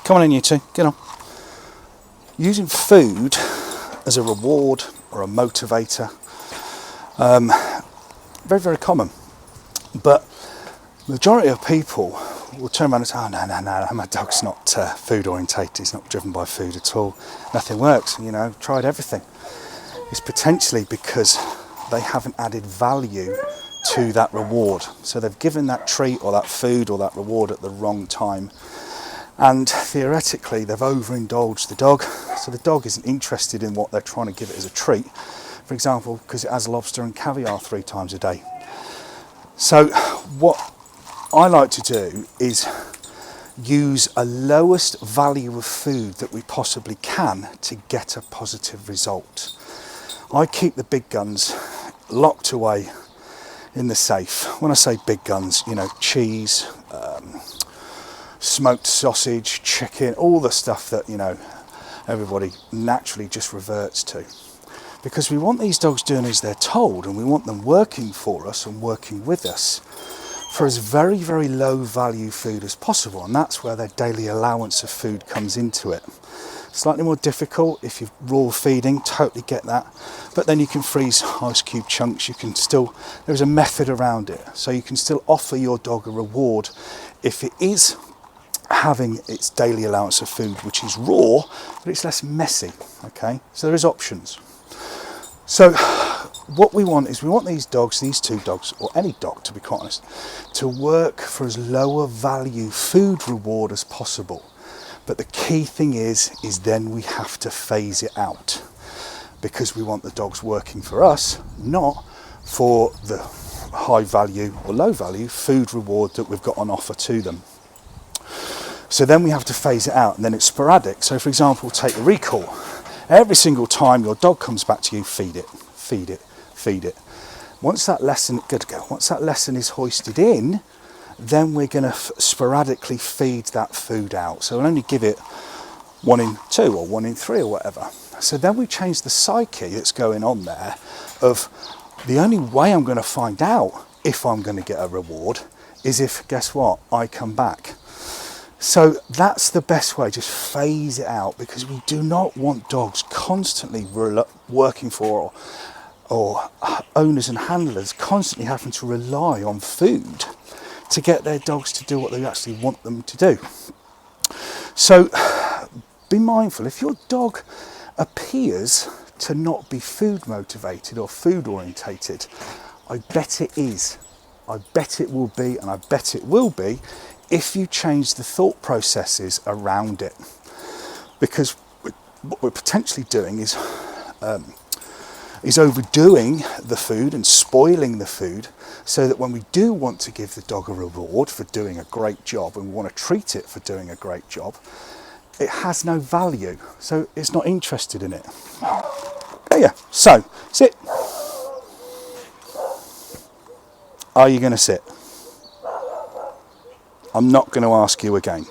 Come on in, you two, get on. Using food as a reward or a motivator, very, very common. But the majority of people will turn around and say, oh, no, my dog's not food orientated, he's not driven by food at all, nothing works, you know, tried everything. It's potentially because they haven't added value to that reward. So they've given that treat or that food or that reward at the wrong time. And theoretically, they've overindulged the dog. So the dog isn't interested in what they're trying to give it as a treat. For example, because it has lobster and caviar 3 times a day. So what I like to do is use a lowest value of food that we possibly can to get a positive result. I keep the big guns locked away in the safe. When I say big guns, you know, cheese, smoked sausage, chicken, all the stuff that, you know, everybody naturally just reverts to. Because we want these dogs doing as they're told, and we want them working for us and working with us for as very, very low value food as possible. And that's where their daily allowance of food comes into it. Slightly more difficult if you're raw feeding, totally get that. But then you can freeze ice cube chunks, you can still, there's a method around it. So you can still offer your dog a reward if it is having its daily allowance of food, which is raw, but it's less messy, okay? So there is options. So what we want is we want these dogs, these 2 dogs, or any dog to be quite honest, to work for as low a value food reward as possible. But the key thing is then we have to phase it out, because we want the dogs working for us, not for the high value or low value food reward that we've got on offer to them. So then we have to phase it out, and then it's sporadic. So for example, take the recall. Every single time your dog comes back to you, feed it, feed it, feed it. Once that lesson, good to go. Once that lesson is hoisted in, then we're going to sporadically feed that food out. So we'll only give it 1 in 2 or 1 in 3 or whatever. So then we change the psyche that's going on there of the only way I'm going to find out if I'm going to get a reward is if, guess what, I come back. So that's the best way, just phase it out, because we do not want dogs constantly working for, or owners and handlers constantly having to rely on food to get their dogs to do what they actually want them to do. So be mindful, if your dog appears to not be food motivated or food orientated, I bet it is. I bet it will be, and I bet it will be if you change the thought processes around it. Because what we're potentially doing is overdoing the food and spoiling the food, so that when we do want to give the dog a reward for doing a great job, and we want to treat it for doing a great job, it has no value, so it's not interested in it. There you go. So sit. Are you going to sit? I'm not going to ask you again.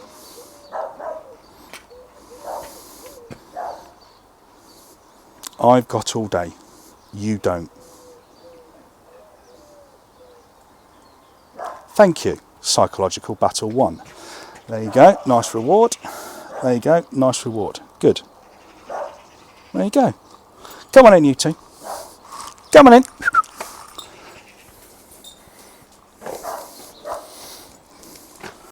I've got all day. You don't. Thank you. Psychological battle 1. There you go. Nice reward. There you go. Nice reward. Good. There you go. Come on in, you two. Come on in.